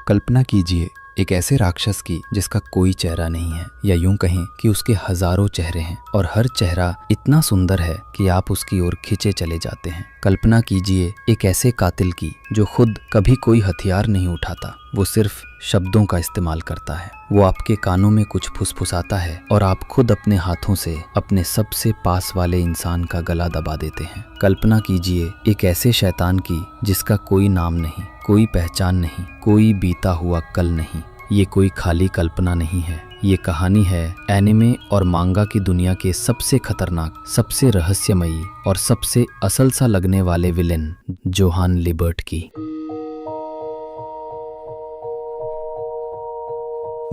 कल्पना कीजिए एक ऐसे राक्षस की जिसका कोई चेहरा नहीं है, या यूं कहें कि उसके हजारों चेहरे हैं और हर चेहरा इतना सुंदर है कि आप उसकी ओर खिंचे चले जाते हैं। कल्पना कीजिए एक ऐसे कातिल की जो खुद कभी कोई हथियार नहीं उठाता, वो सिर्फ शब्दों का इस्तेमाल करता है। वो आपके कानों में कुछ फुसफुसाता है और आप खुद अपने हाथों से अपने सबसे पास वाले इंसान का गला दबा देते हैं। कल्पना कीजिए एक ऐसे शैतान की जिसका कोई नाम नहीं, कोई पहचान नहीं, कोई बीता हुआ कल नहीं। ये कोई खाली कल्पना नहीं है, ये कहानी है एनिमे और मांगा की दुनिया के सबसे खतरनाक, सबसे रहस्यमयी और सबसे असल सा लगने वाले विलेन जोहान लिबर्ट की।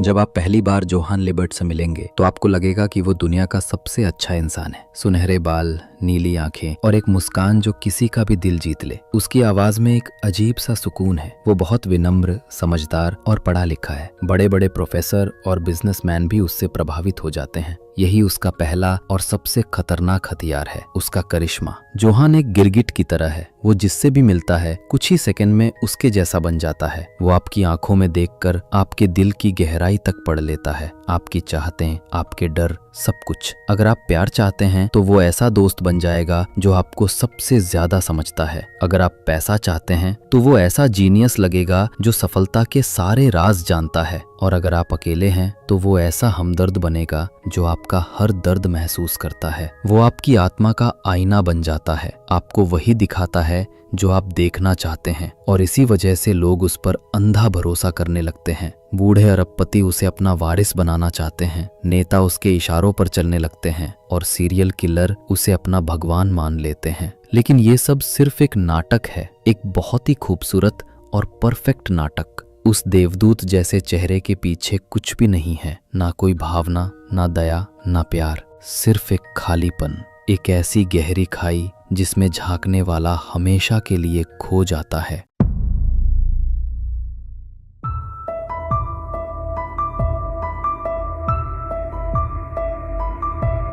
जब आप पहली बार जोहान लिबर्ट से मिलेंगे तो आपको लगेगा कि वो दुनिया का सबसे अच्छा इंसान है। सुनहरे बाल, नीली आंखें और एक मुस्कान जो किसी का भी दिल जीत ले। उसकी आवाज में एक अजीब सा सुकून है। वो बहुत विनम्र, समझदार और पढ़ा लिखा है। बड़े बड़े प्रोफेसर और बिजनेसमैन भी उससे प्रभावित हो जाते हैं। यही उसका पहला और सबसे खतरनाक हथियार है, उसका करिश्मा। जोहान एक गिरगिट की तरह है। वो जिससे भी मिलता है कुछ ही सेकंड में उसके जैसा बन जाता है। वो आपकी आंखों में देखकर आपके दिल की गहराई तक पढ़ लेता है, आपकी चाहतें, आपके डर, सब कुछ। अगर आप प्यार चाहते हैं तो वो ऐसा दोस्त बन जाएगा जो आपको सबसे ज्यादा समझता है। अगर आप पैसा चाहते हैं तो वो ऐसा जीनियस लगेगा जो सफलता के सारे राज जानता है। और अगर आप अकेले हैं तो वो ऐसा हमदर्द बनेगा जो आपका हर दर्द महसूस करता है। वो आपकी आत्मा का आईना बन जाता है, आपको वही दिखाता है जो आप देखना चाहते हैं। और इसी वजह से लोग उस पर अंधा भरोसा करने लगते हैं। बूढ़े अरबपति उसे अपना वारिस बनाना चाहते हैं, नेता उसके इशारों पर चलने लगते हैं और सीरियल किलर उसे अपना भगवान मान लेते हैं। लेकिन ये सब सिर्फ एक नाटक है, एक बहुत ही खूबसूरत और परफेक्ट नाटक। उस देवदूत जैसे चेहरे के पीछे कुछ भी नहीं है, ना कोई भावना, ना दया, ना प्यार, सिर्फ एक खालीपन, एक ऐसी गहरी खाई जिसमें झांकने वाला हमेशा के लिए खो जाता है।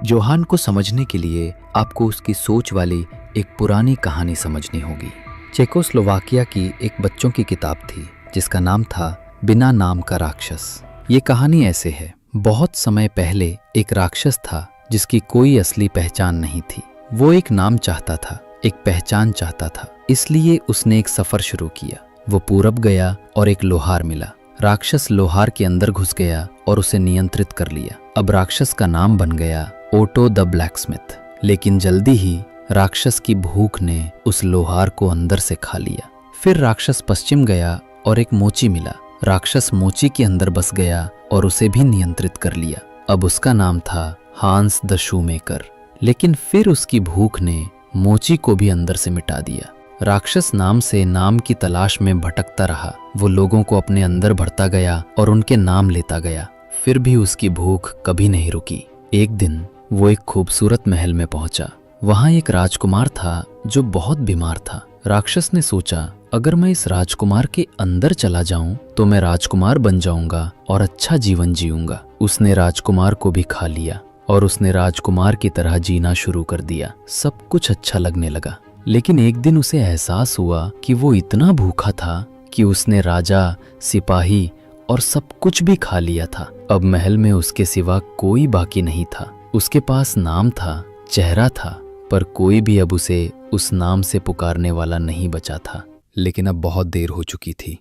जोहान को समझने के लिए आपको उसकी सोच वाली एक पुरानी कहानी समझनी होगी। चेकोस्लोवाकिया की एक बच्चों की किताब थी जिसका नाम था बिना नाम का राक्षस। ये कहानी ऐसे है, बहुत समय पहले एक राक्षस था जिसकी कोई असली पहचान नहीं थी। वो एक नाम चाहता था, एक पहचान चाहता था, इसलिए उसने एक सफर शुरू किया। वो पूरब गया और एक लोहार मिला। राक्षस लोहार के अंदर घुस गया और उसे नियंत्रित कर लिया। अब राक्षस का नाम बन गया ओटो द ब्लैकस्मिथ। लेकिन जल्दी ही राक्षस की भूख ने उस लोहार को अंदर से खा लिया। फिर राक्षस पश्चिम गया और एक मोची मिला। राक्षस मोची के अंदर बस गया और उसे भी नियंत्रित कर लिया। अब उसका नाम था हांस द शूमेकर। लेकिन फिर उसकी भूख ने मोची को भी अंदर से मिटा दिया। राक्षस नाम से नाम की तलाश में भटकता रहा। वो लोगों को अपने अंदर भरता गया और उनके नाम लेता गया। फिर भी उसकी भूख कभी नहीं रुकी। एक दिन वो एक खूबसूरत महल में पहुंचा। वहां एक राजकुमार था जो बहुत बीमार था। राक्षस ने सोचा, अगर मैं इस राजकुमार के अंदर चला जाऊं तो मैं राजकुमार बन जाऊंगा और अच्छा जीवन जीऊंगा। उसने राजकुमार को भी खा लिया और उसने राजकुमार की तरह जीना शुरू कर दिया। सब कुछ अच्छा लगने लगा। लेकिन एक दिन उसे एहसास हुआ कि वो इतना भूखा था कि उसने राजा, सिपाही और सब कुछ भी खा लिया था। अब महल में उसके सिवा कोई बाकी नहीं था। उसके पास नाम था, चेहरा था, पर कोई भी अब उसे उस नाम से पुकारने वाला नहीं बचा था। लेकिन अब बहुत देर हो चुकी थी।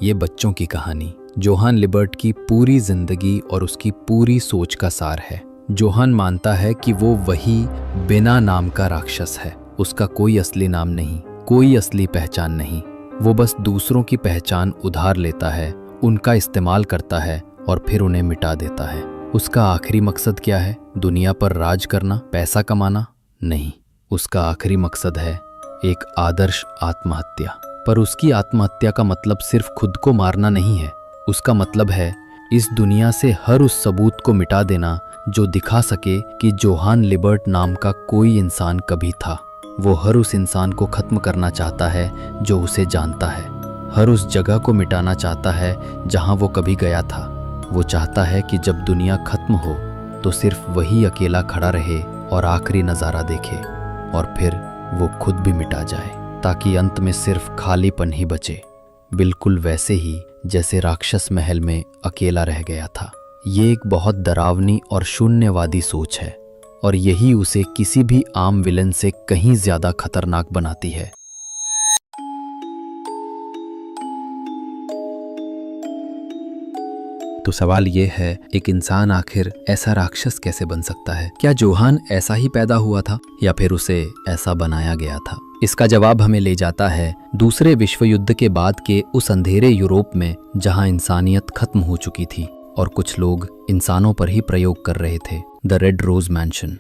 ये बच्चों की कहानी जोहान लिबर्ट की पूरी जिंदगी और उसकी पूरी सोच का सार है। जोहान मानता है कि वो वही बिना नाम का राक्षस है। उसका कोई असली नाम नहीं, कोई असली पहचान नहीं। वो बस दूसरों की पहचान उधार लेता है, उनका इस्तेमाल करता है और फिर उन्हें मिटा देता है। उसका आखिरी मकसद क्या है? दुनिया पर राज करना, पैसा कमाना? नहीं, उसका आखिरी मकसद है एक आदर्श आत्महत्या। पर उसकी आत्महत्या का मतलब सिर्फ खुद को मारना नहीं है। उसका मतलब है इस दुनिया से हर उस सबूत को मिटा देना जो दिखा सके कि जोहान लिबर्ट नाम का कोई इंसान कभी था। वो हर उस इंसान को खत्म करना चाहता है जो उसे जानता है। हर उस जगह को मिटाना चाहता है जहां वो कभी गया था। वो चाहता है कि जब दुनिया खत्म हो तो सिर्फ वही अकेला खड़ा रहे और आखिरी नज़ारा देखे, और फिर वो खुद भी मिटा जाए ताकि अंत में सिर्फ खालीपन ही बचे, बिल्कुल वैसे ही जैसे राक्षस महल में अकेला रह गया था। ये एक बहुत डरावनी और शून्यवादी सोच है और यही उसे किसी भी आम विलन से कहीं ज्यादा खतरनाक बनाती है। तो सवाल ये है, एक इंसान आखिर ऐसा राक्षस कैसे बन सकता है? क्या जोहान ऐसा ही पैदा हुआ था या फिर उसे ऐसा बनाया गया था? इसका जवाब हमें ले जाता है दूसरे विश्व युद्ध के बाद के उस अंधेरे यूरोप में, जहां इंसानियत खत्म हो चुकी थी और कुछ लोग इंसानों पर ही प्रयोग कर रहे थे। The Red Rose mansion.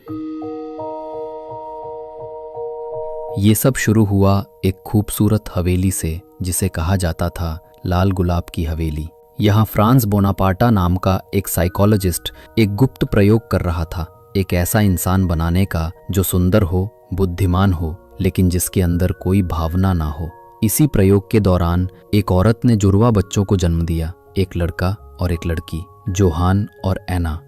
ये सब शुरू हुआ एक खूबसूरत हवेली से जिसे कहा जाता था लाल गुलाब की हवेली। यहाँ फ्रांस बोनापार्टा नाम का एक साइकोलॉजिस्ट एक गुप्त प्रयोग कर रहा था, एक ऐसा इंसान बनाने का जो सुंदर हो, बुद्धिमान हो, लेकिन जिसके अंदर कोई भावना ना हो। इसी प्रयोग के दौरान एक औरत ने जुड़वा बच्चों को जन्म दिया, एक लड़का और एक लड़की, जोहान और एना।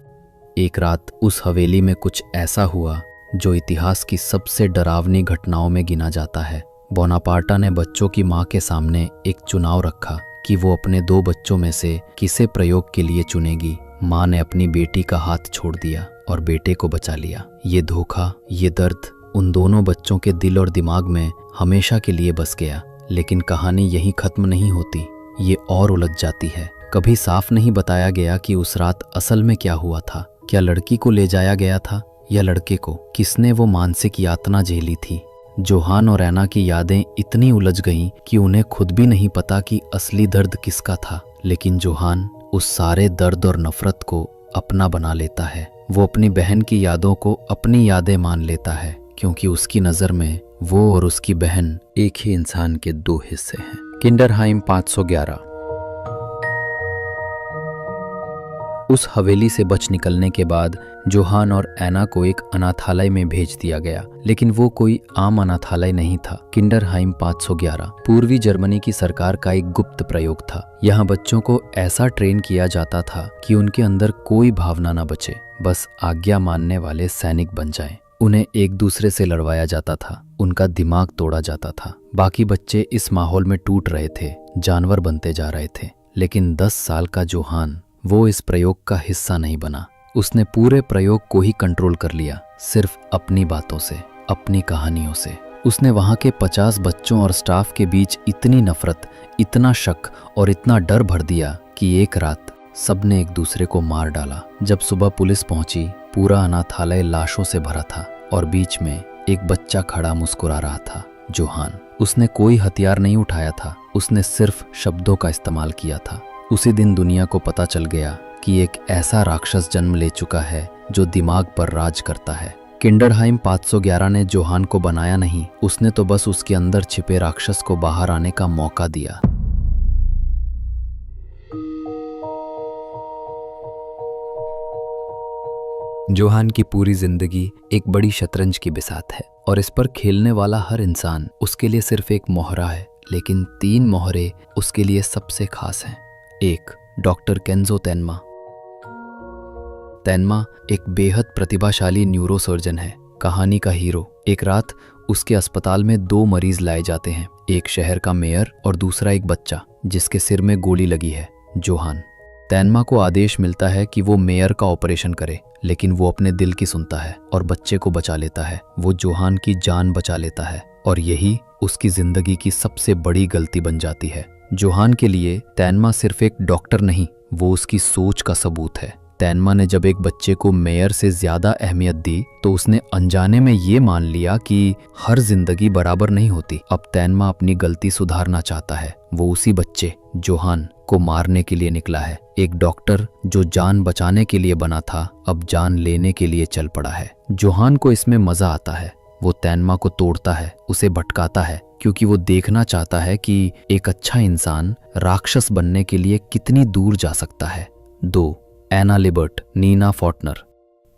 एक रात उस हवेली में कुछ ऐसा हुआ जो इतिहास की सबसे डरावनी घटनाओं में गिना जाता है। बोनापार्टा ने बच्चों की मां के सामने एक चुनाव रखा कि वो अपने 2 बच्चों में से किसे प्रयोग के लिए चुनेगी। मां ने अपनी बेटी का हाथ छोड़ दिया और बेटे को बचा लिया। ये धोखा, ये दर्द उन दोनों बच्चों के दिल और दिमाग में हमेशा के लिए बस गया। लेकिन कहानी यहीं खत्म नहीं होती, ये और उलझ जाती है। कभी साफ नहीं बताया गया कि उस रात असल में क्या हुआ था। क्या लड़की को ले जाया गया था या लड़के को? किसने वो मानसिक यातना झेली थी? जोहान और एना की यादें इतनी उलझ गईं कि उन्हें खुद भी नहीं पता कि असली दर्द किसका था। लेकिन जोहान उस सारे दर्द और नफरत को अपना बना लेता है। वो अपनी बहन की यादों को अपनी यादें मान लेता है, क्योंकि उसकी नज़र में वो और उसकी बहन एक ही इंसान के 2 हिस्से हैं। किंडरहाइम 511। उस हवेली से बच निकलने के बाद जोहान और एना को एक अनाथालय में भेज दिया गया, लेकिन वो कोई आम अनाथालय नहीं था। किंडरहाइम 511 पूर्वी जर्मनी की सरकार का एक गुप्त प्रयोग था। यहाँ बच्चों को ऐसा ट्रेन किया जाता था कि उनके अंदर कोई भावना न बचे, बस आज्ञा मानने वाले सैनिक बन जाएं। उन्हें एक दूसरे से लड़वाया जाता था, उनका दिमाग तोड़ा जाता था। बाकी बच्चे इस माहौल में टूट रहे थे, जानवर बनते जा रहे थे। लेकिन 10 साल का जोहान, वो इस प्रयोग का हिस्सा नहीं बना। उसने पूरे प्रयोग को ही कंट्रोल कर लिया, सिर्फ अपनी बातों से, अपनी कहानियों से। उसने वहां के 50 बच्चों और स्टाफ के बीच इतनी नफरत, इतना शक और इतना डर भर दिया कि एक रात सबने एक दूसरे को मार डाला। जब सुबह पुलिस पहुंची, पूरा अनाथालय लाशों से भरा था और बीच में एक बच्चा खड़ा मुस्कुरा रहा था, जोहान। उसने कोई हथियार नहीं उठाया था, उसने सिर्फ शब्दों का इस्तेमाल किया था। उसी दिन दुनिया को पता चल गया कि एक ऐसा राक्षस जन्म ले चुका है जो दिमाग पर राज करता है। किंडरहाइम 511 ने जोहान को बनाया नहीं, उसने तो बस उसके अंदर छिपे राक्षस को बाहर आने का मौका दिया। जोहान की पूरी जिंदगी एक बड़ी शतरंज की बिसात है और इस पर खेलने वाला हर इंसान उसके लिए सिर्फ एक मोहरा है, लेकिन 3 मोहरे उसके लिए सबसे खास हैं। 1. डॉक्टर केंजो तेनमा। तेनमा एक बेहद प्रतिभाशाली न्यूरोसर्जन है, कहानी का हीरो। एक रात उसके अस्पताल में 2 मरीज लाए जाते हैं, एक शहर का मेयर और दूसरा एक बच्चा जिसके सिर में गोली लगी है, जोहान। तेनमा को आदेश मिलता है कि वो मेयर का ऑपरेशन करे, लेकिन वो अपने दिल की सुनता है और बच्चे को बचा लेता है। वो जोहान की जान बचा लेता है और यही उसकी जिंदगी की सबसे बड़ी गलती बन जाती है। जोहान के लिए तेनमा सिर्फ एक डॉक्टर नहीं, वो उसकी सोच का सबूत है। तेनमा ने जब एक बच्चे को मेयर से ज्यादा अहमियत दी तो उसने अनजाने में ये मान लिया कि हर जिंदगी बराबर नहीं होती। अब तेनमा अपनी गलती सुधारना चाहता है। वो उसी बच्चे जोहान को मारने के लिए निकला है। एक डॉक्टर जो जान बचाने के लिए बना था, अब जान लेने के लिए चल पड़ा है। जोहान को इसमें मजा आता है। वो तेनमा को तोड़ता है, उसे भटकाता है, क्योंकि वो देखना चाहता है कि एक अच्छा इंसान राक्षस बनने के लिए कितनी दूर जा सकता है। 2. एना लिबर्ट, नीना फॉर्टनर।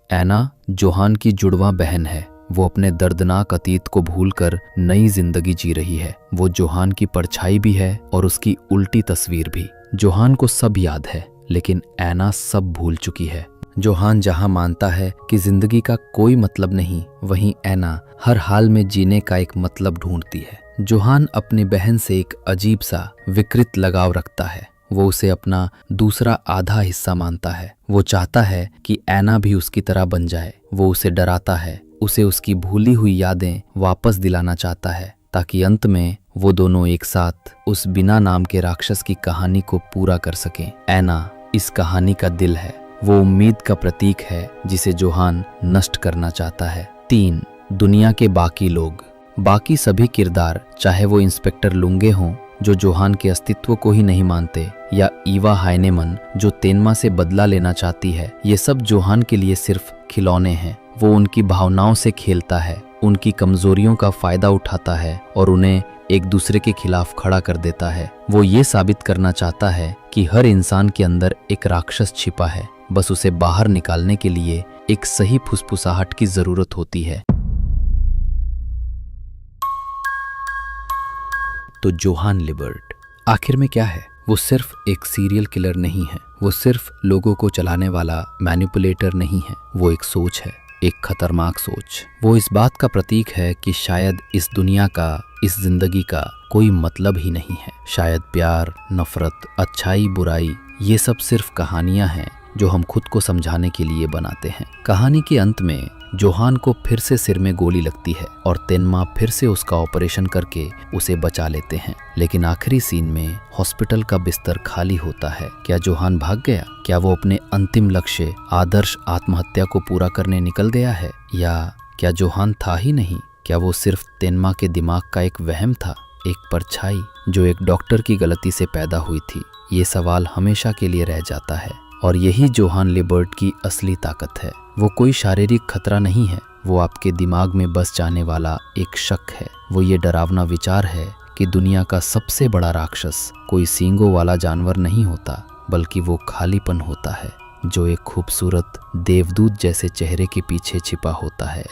एना जोहान की जुड़वा बहन है। वो अपने दर्दनाक अतीत को भूलकर नई जिंदगी जी रही है। वो जोहान की परछाई भी है और उसकी उल्टी तस्वीर भी। जोहान को सब याद है, लेकिन एना सब भूल चुकी है। जोहान जहां मानता है कि जिंदगी का कोई मतलब नहीं, वहीं एना हर हाल में जीने का एक मतलब ढूंढती है। जोहान अपनी बहन से एक अजीब सा विकृत लगाव रखता है। वो उसे अपना दूसरा आधा हिस्सा मानता है। वो चाहता है कि ऐना भी उसकी तरह बन जाए। वो उसे डराता है, उसे उसकी भूली हुई यादें वापस दिलाना चाहता है, ताकि अंत में वो दोनों एक साथ उस बिना नाम के राक्षस की कहानी को पूरा कर सकें। ऐना इस कहानी का दिल है। वो उम्मीद का प्रतीक है जिसे जोहान नष्ट करना चाहता है। 3. दुनिया के बाकी लोग। बाकी सभी किरदार, चाहे वो इंस्पेक्टर लुंगे हों जो जोहान के अस्तित्व को ही नहीं मानते, या ईवा हाइनेमन जो तेनमा से बदला लेना चाहती है, ये सब जोहान के लिए सिर्फ खिलौने हैं। वो उनकी भावनाओं से खेलता है, उनकी कमजोरियों का फायदा उठाता है और उन्हें एक दूसरे के खिलाफ खड़ा कर देता है। वो ये साबित करना चाहता है कि हर इंसान के अंदर एक राक्षस छिपा है, बस उसे बाहर निकालने के लिए एक सही फुसफुसाहट की जरूरत होती है। तो जोहान लिबर्ट आखिर में क्या है? वो सिर्फ एक सीरियल किलर नहीं है। वो सिर्फ लोगों को चलाने वाला मैनिपुलेटर नहीं है। वो एक सोच है, एक खतरनाक सोच। वो इस बात का प्रतीक है कि शायद इस दुनिया का, इस जिंदगी का कोई मतलब ही नहीं है। शायद प्यार, नफरत, अच्छाई, बुराई, ये सब सिर्फ कहानियां हैं जो हम खुद को समझाने के लिए बनाते हैं। कहानी के अंत में जोहान को फिर से सिर में गोली लगती है और तेनमा फिर से उसका ऑपरेशन करके उसे बचा लेते हैं। लेकिन आखिरी सीन में हॉस्पिटल का बिस्तर खाली होता है। क्या जोहान भाग गया? क्या वो अपने अंतिम लक्ष्य, आदर्श आत्महत्या को पूरा करने निकल गया है? या क्या जोहान था ही नहीं? क्या वो सिर्फ तेनमा के दिमाग का एक वहम था, एक परछाई जो एक डॉक्टर की गलती से पैदा हुई थी? ये सवाल हमेशा के लिए रह जाता है। और यही जोहान लिबर्ट की असली ताकत है। वो कोई शारीरिक खतरा नहीं है, वो आपके दिमाग में बस जाने वाला एक शक है। वो ये डरावना विचार है कि दुनिया का सबसे बड़ा राक्षस कोई सींगों वाला जानवर नहीं होता, बल्कि वो खालीपन होता है जो एक खूबसूरत देवदूत जैसे चेहरे के पीछे छिपा होता है।